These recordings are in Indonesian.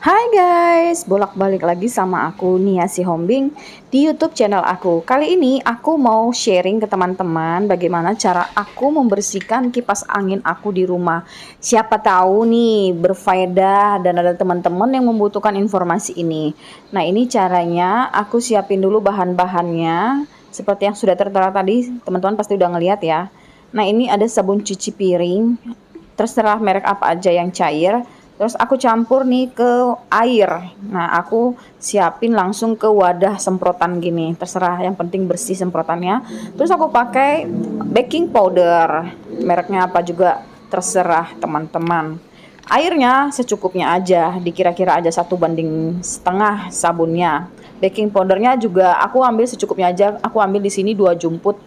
Hai guys, bolak-balik lagi sama aku Nia si Hombing di YouTube channel aku. Kali ini aku mau sharing ke teman-teman bagaimana cara aku membersihkan kipas angin aku di rumah. Siapa tahu nih berfaedah dan ada teman-teman yang membutuhkan informasi ini. Nah, ini caranya aku siapin dulu bahan-bahannya seperti yang sudah tertera tadi, teman-teman pasti udah ngeliat ya. Nah, ini ada sabun cuci piring, terserah merek apa aja yang cair. Terus aku campur nih ke air. Nah, aku siapin langsung ke wadah semprotan gini. Terserah, yang penting bersih semprotannya. Terus aku pakai baking powder. Mereknya apa juga terserah teman-teman. Airnya secukupnya aja, dikira-kira aja 1:1,5 sabunnya. Baking powdernya juga aku ambil secukupnya aja. Aku ambil di sini 2 jumput.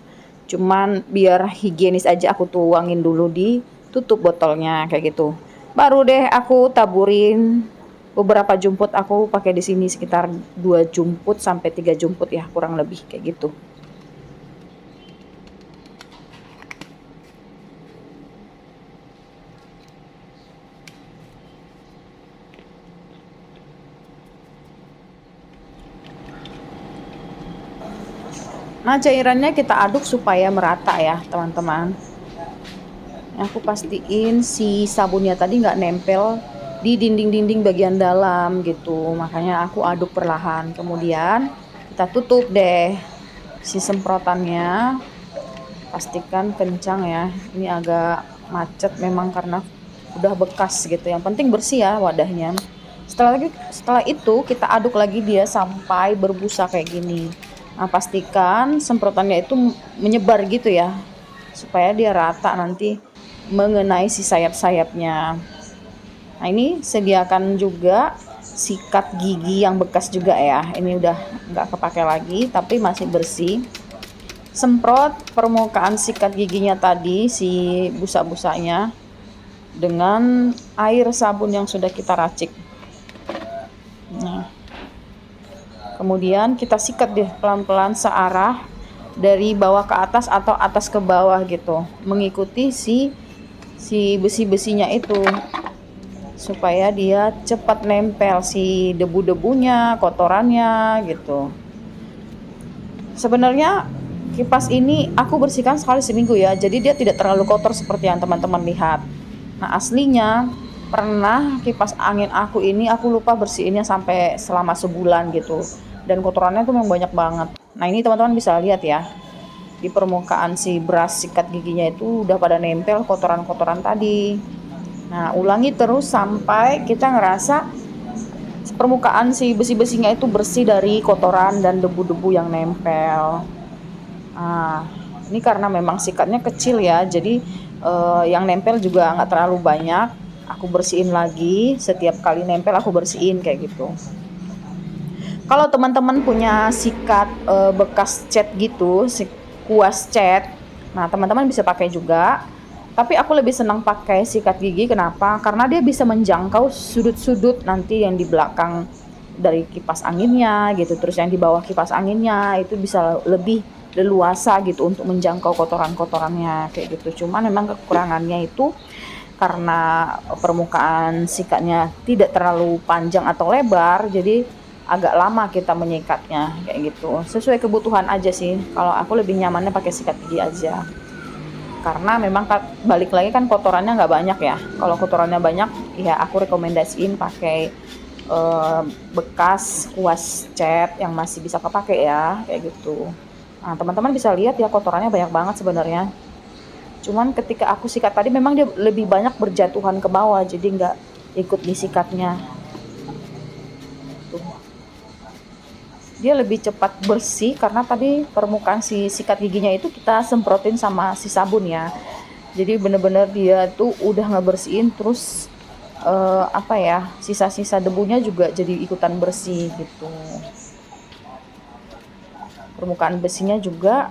Cuman biar higienis aja aku tuangin dulu di tutup botolnya kayak gitu. Baru deh aku taburin beberapa jumput, aku pakai di sini sekitar 2 jumput sampai 3 jumput ya, kurang lebih kayak gitu. Nah, cairannya kita aduk supaya merata ya, teman-teman. Aku pastiin si sabunnya tadi nggak nempel di dinding-dinding bagian dalam gitu, makanya aku aduk perlahan. Kemudian kita tutup deh si semprotannya, pastikan kencang ya. Ini agak macet memang karena udah bekas gitu, yang penting bersih ya wadahnya. Setelah itu kita aduk lagi dia sampai berbusa kayak gini. Nah, pastikan semprotannya itu menyebar gitu ya, supaya dia rata nanti mengenai si sayap-sayapnya. Nah, ini sediakan juga sikat gigi yang bekas juga ya. Ini udah nggak kepake lagi tapi masih bersih. Semprot permukaan sikat giginya tadi, si busa-busanya, dengan air sabun yang sudah kita racik. Nah, kemudian kita sikat deh pelan-pelan searah dari bawah ke atas atau atas ke bawah gitu, mengikuti si besi-besinya itu supaya dia cepat nempel si debu-debunya, kotorannya gitu. Sebenarnya kipas ini aku bersihkan sekali seminggu ya, jadi dia tidak terlalu kotor seperti yang teman-teman lihat. Nah, aslinya pernah kipas angin aku ini aku lupa bersihinnya sampai selama sebulan gitu, dan kotorannya tuh memang banyak banget. Nah, ini teman-teman bisa lihat ya, di permukaan si brush sikat giginya itu udah pada nempel kotoran-kotoran tadi. Nah, ulangi terus sampai kita ngerasa permukaan si besi-besinya itu bersih dari kotoran dan debu-debu yang nempel. Nah, ini karena memang sikatnya kecil ya, jadi yang nempel juga nggak terlalu banyak. Aku bersihin lagi, setiap kali nempel aku bersihin kayak gitu. Kalau teman-teman punya sikat bekas cat gitu, kuas cat, nah teman-teman bisa pakai juga. Tapi aku lebih senang pakai sikat gigi. Kenapa? Karena dia bisa menjangkau sudut-sudut nanti yang di belakang dari kipas anginnya gitu, terus yang di bawah kipas anginnya itu bisa lebih leluasa gitu untuk menjangkau kotoran-kotorannya kayak gitu. Cuman memang kekurangannya itu karena permukaan sikatnya tidak terlalu panjang atau lebar, jadi agak lama kita menyikatnya kayak gitu. Sesuai kebutuhan aja sih. Kalau aku lebih nyamannya pakai sikat gigi aja. Karena memang balik lagi kan kotorannya nggak banyak ya. Kalau kotorannya banyak, ya aku rekomendasiin pakai bekas kuas cat yang masih bisa kepake ya, kayak gitu. Nah, teman-teman bisa lihat ya kotorannya banyak banget sebenarnya. Cuman ketika aku sikat tadi memang dia lebih banyak berjatuhan ke bawah, jadi nggak ikut disikatnya. Tuh. Dia lebih cepat bersih karena tadi permukaan si sikat giginya itu kita semprotin sama si sabun ya. Jadi bener-bener dia tuh udah ngebersihin, terus apa ya, sisa-sisa debunya juga jadi ikutan bersih gitu. Permukaan besinya juga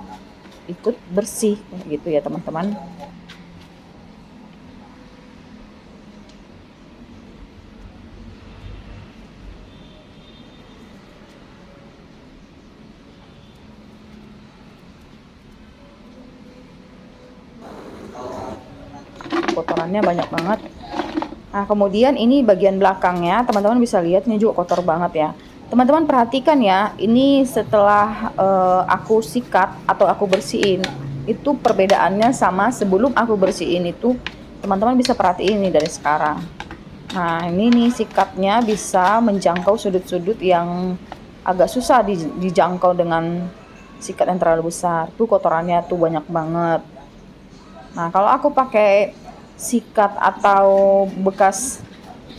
ikut bersih gitu ya teman-teman. Kotorannya banyak banget. Nah, kemudian ini bagian belakangnya, teman-teman bisa lihat ini juga kotor banget ya. Teman-teman perhatikan ya, ini setelah aku sikat atau aku bersihin, itu perbedaannya sama sebelum aku bersihin itu, teman-teman bisa perhatiin ini dari sekarang. Nah, ini nih sikatnya bisa menjangkau sudut-sudut yang agak susah dijangkau dengan sikat yang terlalu besar. Tuh kotorannya tuh banyak banget. Nah, kalau aku pakai sikat atau bekas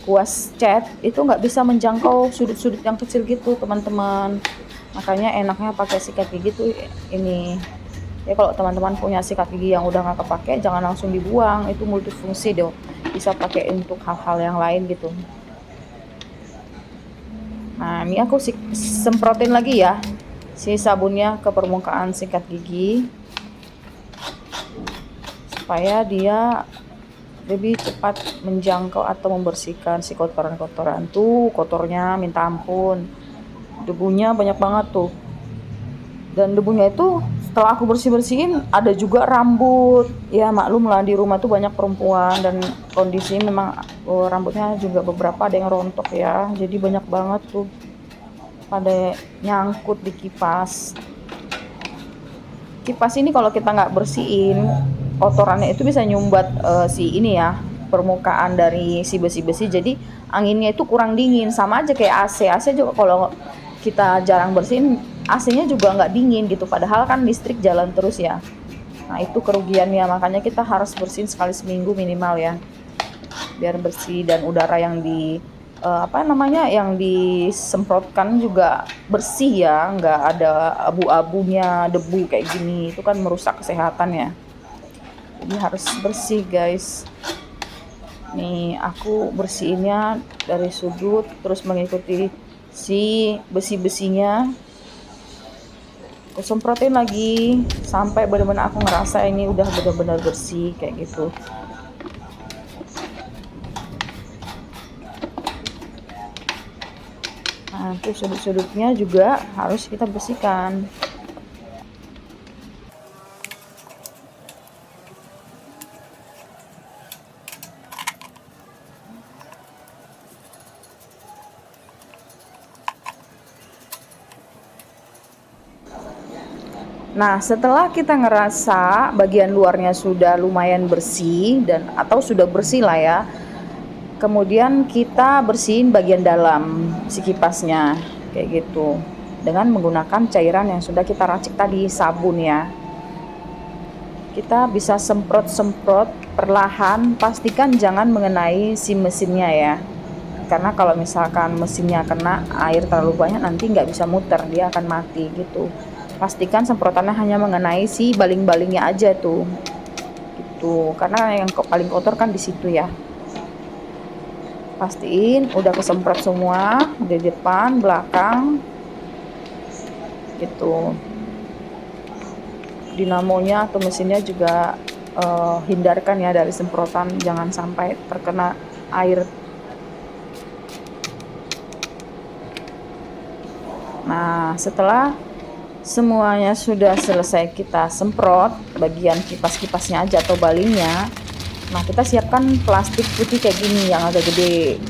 kuas cat itu nggak bisa menjangkau sudut-sudut yang kecil gitu, teman-teman. Makanya enaknya pakai sikat gigi tuh ini. Ya kalau teman-teman punya sikat gigi yang udah nggak kepake, jangan langsung dibuang. Itu multifungsi deh. Bisa pakai untuk hal-hal yang lain gitu. Nah, ini aku semprotin lagi ya si sabunnya ke permukaan sikat gigi supaya dia lebih cepat menjangkau atau membersihkan si kotoran-kotoran. Tuh kotornya minta ampun, debunya banyak banget tuh. Dan debunya itu setelah aku bersihin ada juga rambut. Ya maklum lah di rumah tuh banyak perempuan dan kondisi memang rambutnya juga beberapa ada yang rontok ya, jadi banyak banget tuh pada nyangkut di kipas. Kipas ini kalau kita nggak bersihin, kotorannya itu bisa nyumbat si ini ya, permukaan dari si besi-besi, jadi anginnya itu kurang dingin. Sama aja kayak AC juga kalau kita jarang bersihin, AC-nya juga nggak dingin gitu, padahal kan listrik jalan terus ya. Nah itu kerugiannya, makanya kita harus bersihin sekali seminggu minimal ya, biar bersih dan udara yang yang disemprotkan juga bersih ya, nggak ada abu-abunya, debu kayak gini, itu kan merusak kesehatan ya. Jadi harus bersih guys. Nih aku bersihinnya dari sudut terus mengikuti si besi-besinya, aku semprotin lagi sampai benar-benar aku ngerasa ini udah benar-benar bersih kayak gitu. Nah, tuh sudut-sudutnya juga harus kita bersihkan. Nah, setelah kita ngerasa bagian luarnya sudah lumayan bersih dan atau sudah bersih lah ya, kemudian kita bersihin bagian dalam si kipasnya kayak gitu dengan menggunakan cairan yang sudah kita racik tadi, sabun ya. Kita bisa semprot-semprot perlahan, pastikan jangan mengenai si mesinnya ya, karena kalau misalkan mesinnya kena air terlalu banyak nanti nggak bisa muter, dia akan mati gitu. Pastikan semprotannya hanya mengenai si baling-balingnya aja tuh gitu, karena yang paling kotor kan di situ ya. Pastiin udah kesemprot semua di depan belakang gitu. Dinamonya atau mesinnya juga hindarkan ya dari semprotan, jangan sampai terkena air. Nah setelah semuanya sudah selesai kita semprot bagian kipas-kipasnya aja atau balingnya, nah kita siapkan plastik putih kayak gini yang agak gede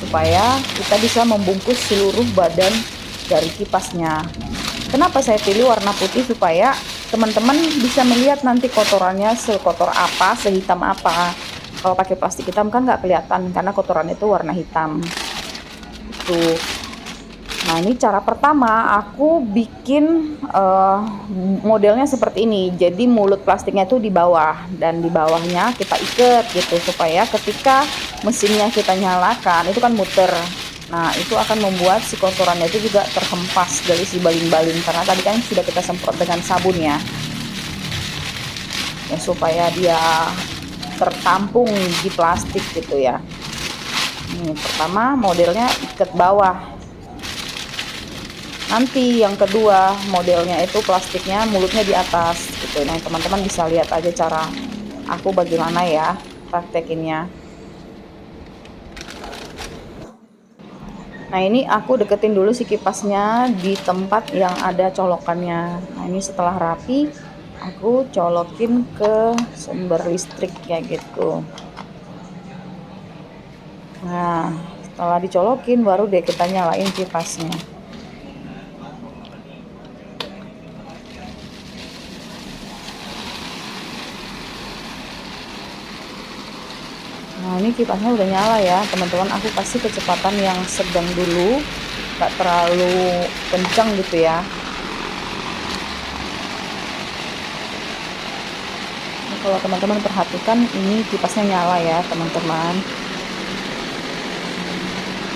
supaya kita bisa membungkus seluruh badan dari kipasnya. Kenapa saya pilih warna putih? Supaya teman-teman bisa melihat nanti kotorannya sekotor apa, sehitam apa. Kalau pakai plastik hitam kan nggak kelihatan karena kotoran itu warna hitam. Tuh. Nah ini cara pertama aku bikin modelnya seperti ini. Jadi mulut plastiknya itu di bawah dan di bawahnya kita ikat gitu supaya ketika mesinnya kita nyalakan itu kan muter. Nah itu akan membuat si kotorannya itu juga terhempas dari si baling-baling, karena tadi kan sudah kita semprot dengan sabun ya, supaya dia tertampung di plastik gitu ya. Ini pertama modelnya ikat bawah. Nanti yang kedua modelnya itu plastiknya mulutnya di atas gitu. Nah teman-teman bisa lihat aja cara aku bagaimana ya praktekinnya. Nah ini aku deketin dulu si kipasnya di tempat yang ada colokannya. Nah ini setelah rapi aku colokin ke sumber listrik kayak gitu. Nah, setelah dicolokin baru deh kita nyalain kipasnya. Nah, ini kipasnya udah nyala ya teman-teman. Aku kasih kecepatan yang sedang dulu, gak terlalu kencang gitu ya. Ini kalau teman-teman perhatikan, ini kipasnya nyala ya teman-teman.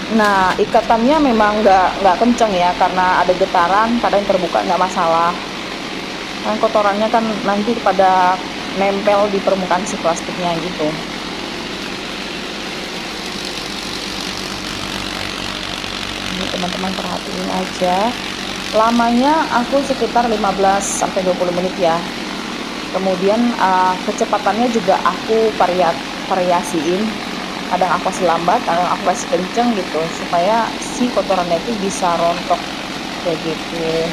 Nah, ikatannya memang nggak kenceng ya, karena ada getaran, kadang terbuka nggak masalah. Kan kotorannya kan nanti pada nempel di permukaan si plastiknya gitu. Ini teman-teman perhatiin aja. Lamanya aku sekitar 15 sampai 20 menit ya. Kemudian kecepatannya juga aku variasiin. Kadang aku kasih lambat, kadang aku kasih kenceng gitu, supaya si kotorannya itu bisa rontok kayak gitu.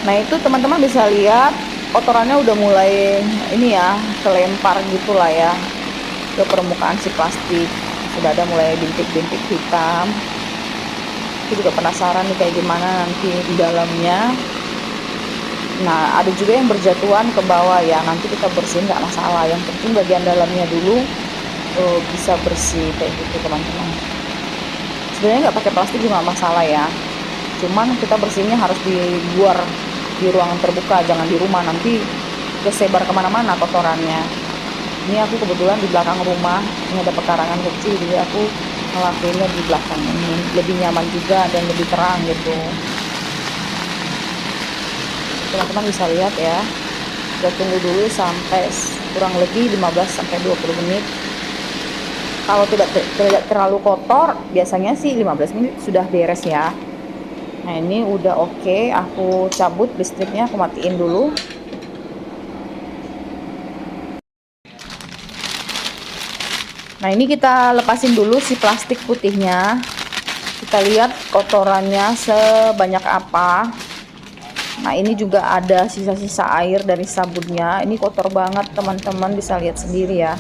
Nah, itu teman-teman bisa lihat kotorannya udah mulai ini ya, kelempar gitulah ya ke permukaan si plastik. Sudah ada mulai bintik-bintik hitam. Aku juga penasaran nih kayak gimana nanti di dalamnya. Nah, ada juga yang berjatuhan ke bawah ya, nanti kita bersihin nggak masalah, yang penting bagian dalamnya dulu bisa bersih kayak gitu teman-teman. Sebenarnya nggak pakai plastik juga nggak masalah ya, cuman kita bersihnya harus di luar, di ruangan terbuka, jangan di rumah, nanti kesebar kemana-mana kotorannya. Ini aku kebetulan di belakang rumah, ini ada pekarangan kecil, jadi aku ngelakuinnya di belakang ini, lebih nyaman juga dan lebih terang gitu. Teman-teman bisa lihat ya, kita tunggu dulu sampai kurang lebih 15 sampai 20 menit. Kalau tidak terlalu kotor, biasanya sih 15 menit sudah beres ya. Nah, ini udah oke, aku cabut listriknya, aku matiin dulu. Nah, ini kita lepasin dulu si plastik putihnya. Kita lihat kotorannya sebanyak apa. Nah, ini juga ada sisa-sisa air dari sabunnya. Ini kotor banget teman-teman, bisa lihat sendiri ya.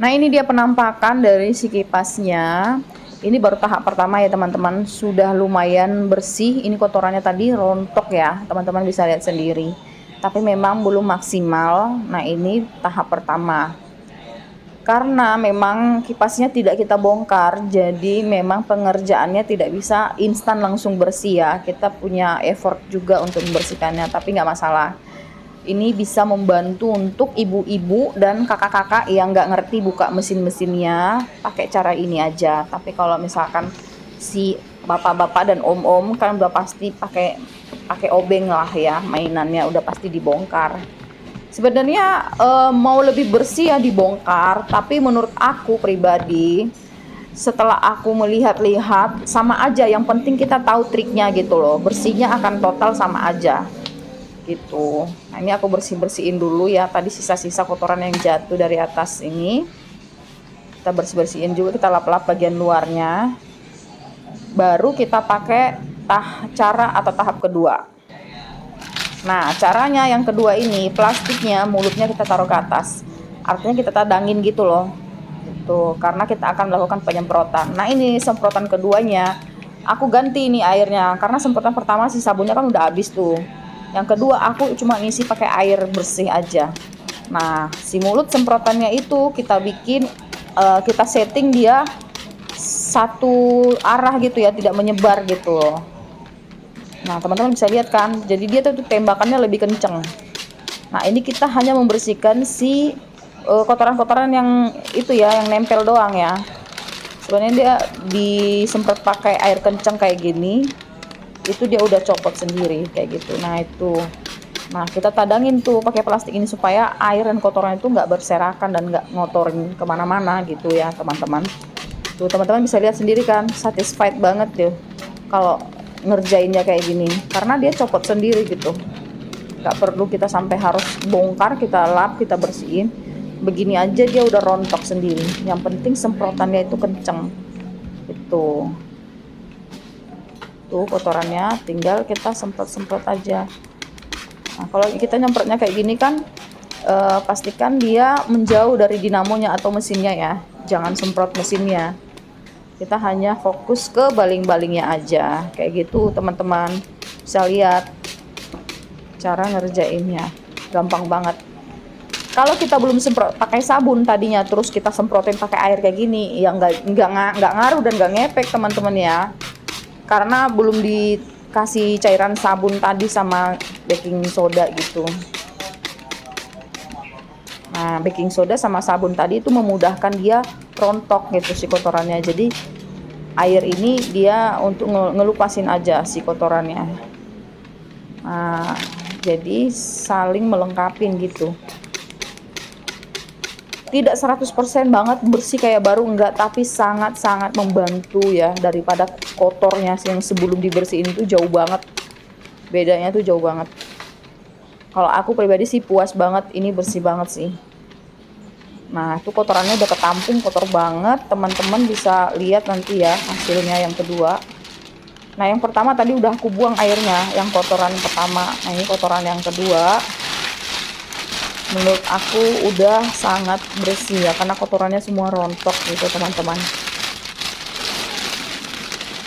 Nah, ini dia penampakan dari si kipasnya. Ini baru tahap pertama ya teman-teman, sudah lumayan bersih. Ini kotorannya tadi rontok ya, teman-teman bisa lihat sendiri. Tapi memang belum maksimal. Nah, ini tahap pertama. Karena memang kipasnya tidak kita bongkar, jadi memang pengerjaannya tidak bisa instan langsung bersih ya. Kita punya effort juga untuk membersihkannya, tapi nggak masalah. Ini bisa membantu untuk ibu-ibu dan kakak-kakak yang nggak ngerti buka mesin-mesinnya, pakai cara ini aja. Tapi kalau misalkan si bapak-bapak dan om-om kan udah pasti pakai obeng lah ya, mainannya udah pasti dibongkar. Sebenarnya mau lebih bersih ya dibongkar, tapi menurut aku pribadi setelah aku melihat-lihat sama aja, yang penting kita tahu triknya gitu loh, bersihnya akan total sama aja gitu. Nah, ini aku bersihin dulu ya, tadi sisa-sisa kotoran yang jatuh dari atas ini kita bersihin juga, kita lap-lap bagian luarnya, baru kita pakai cara atau tahap kedua. Nah, caranya yang kedua ini, plastiknya mulutnya kita taruh ke atas, artinya kita tadangin gitu loh gitu, karena kita akan melakukan penyemprotan. Nah, ini semprotan keduanya aku ganti ini airnya, karena semprotan pertama si sabunnya kan udah habis tuh. Yang kedua aku cuma ngisi pakai air bersih aja. Nah, si mulut semprotannya itu kita bikin kita setting dia satu arah gitu ya, tidak menyebar gitu loh. Nah, teman-teman bisa lihat kan, jadi dia tuh tembakannya lebih kenceng. Nah, ini kita hanya membersihkan si kotoran-kotoran yang itu ya, yang nempel doang ya. Sebenarnya dia disemprot pakai air kenceng kayak gini, itu dia udah copot sendiri kayak gitu. Nah, itu. Nah, kita tadangin tuh pakai plastik ini supaya air dan kotoran itu nggak berserakan dan nggak ngotorin kemana-mana gitu ya teman-teman. Tuh teman-teman bisa lihat sendiri kan, satisfied banget tuh kalau ngerjainnya kayak gini, karena dia copot sendiri gitu, nggak perlu kita sampai harus bongkar, kita lap, kita bersihin. Begini aja dia udah rontok sendiri. Yang penting semprotannya itu kenceng Itu tuh kotorannya, tinggal kita semprot-semprot aja. Nah, kalau kita nyemprotnya kayak gini kan pastikan dia menjauh dari dinamonya atau mesinnya ya, jangan semprot mesinnya, kita hanya fokus ke baling-balingnya aja kayak gitu. Teman-teman bisa lihat cara ngerjainnya, gampang banget. Kalau kita belum semprot pakai sabun tadinya, terus kita semprotin pakai air kayak gini, ya nggak ngaruh dan nggak ngepek teman-teman ya, karena belum dikasih cairan sabun tadi sama baking soda gitu. Nah, baking soda sama sabun tadi itu memudahkan dia rontok gitu si kotorannya. Jadi air ini dia untuk ngelupasin aja si kotorannya. Nah, jadi saling melengkapin gitu. Tidak 100% banget bersih kayak baru, enggak, tapi sangat-sangat membantu ya, daripada kotornya yang sebelum dibersihin itu jauh banget. Bedanya tuh jauh banget. Kalau aku pribadi sih puas banget, ini bersih banget sih. Nah, itu kotorannya udah ketampung, kotor banget. Teman-teman bisa lihat nanti ya hasilnya yang kedua. Nah, yang pertama tadi udah aku buang airnya, yang kotoran pertama. Nah, ini kotoran yang kedua. Menurut aku udah sangat bersih ya, karena kotorannya semua rontok gitu teman-teman.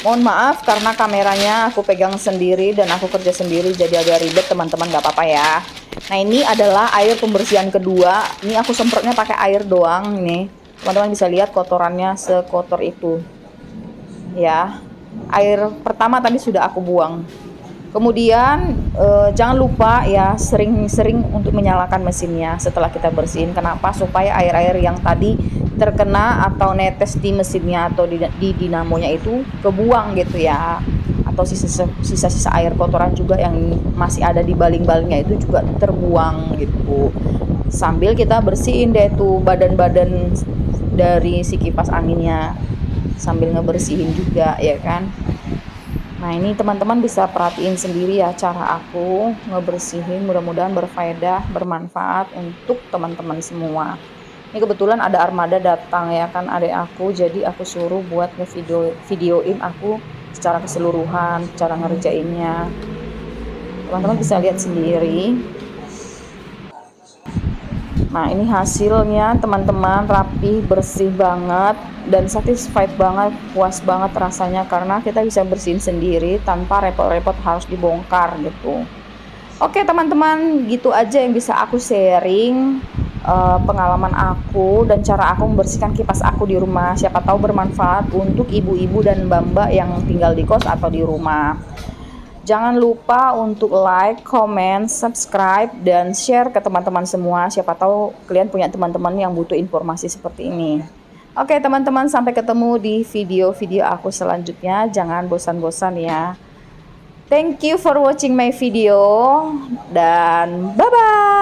Mohon maaf karena kameranya aku pegang sendiri dan aku kerja sendiri, jadi agak ribet teman-teman, gak apa-apa ya. Nah, ini adalah air pembersihan kedua. Ini aku semprotnya pakai air doang nih. Teman-teman bisa lihat kotorannya sekotor itu. Ya. Air pertama tadi sudah aku buang. Kemudian jangan lupa ya sering-sering untuk menyalakan mesinnya setelah kita bersihin. Kenapa? Supaya air-air yang tadi terkena atau netes di mesinnya atau di dinamonya itu kebuang gitu ya, atau sisa-sisa air kotoran juga yang masih ada di baling-balingnya itu juga terbuang gitu. Sambil kita bersihin deh tuh badan-badan dari si kipas anginnya, sambil ngebersihin juga ya kan. Nah, ini teman-teman bisa perhatiin sendiri ya cara aku ngebersihin, mudah-mudahan berfaedah, bermanfaat untuk teman-teman semua. Ini kebetulan ada armada datang ya kan, adik aku, jadi aku suruh buat videoin aku secara keseluruhan, cara ngerjainnya. Teman-teman bisa lihat sendiri. Nah, ini hasilnya teman-teman, rapi, bersih banget, dan satisfied banget, puas banget rasanya karena kita bisa bersihin sendiri tanpa repot-repot harus dibongkar gitu. Oke teman-teman, gitu aja yang bisa aku sharing, pengalaman aku dan cara aku membersihkan kipas aku di rumah. Siapa tahu bermanfaat untuk ibu-ibu dan mbak-mbak yang tinggal di kos atau di rumah. Jangan lupa untuk like, comment, subscribe, dan share ke teman-teman semua. Siapa tahu kalian punya teman-teman yang butuh informasi seperti ini. Oke teman-teman, sampai ketemu di video-video aku selanjutnya. Jangan bosan-bosan ya. Thank you for watching my video. Dan bye-bye.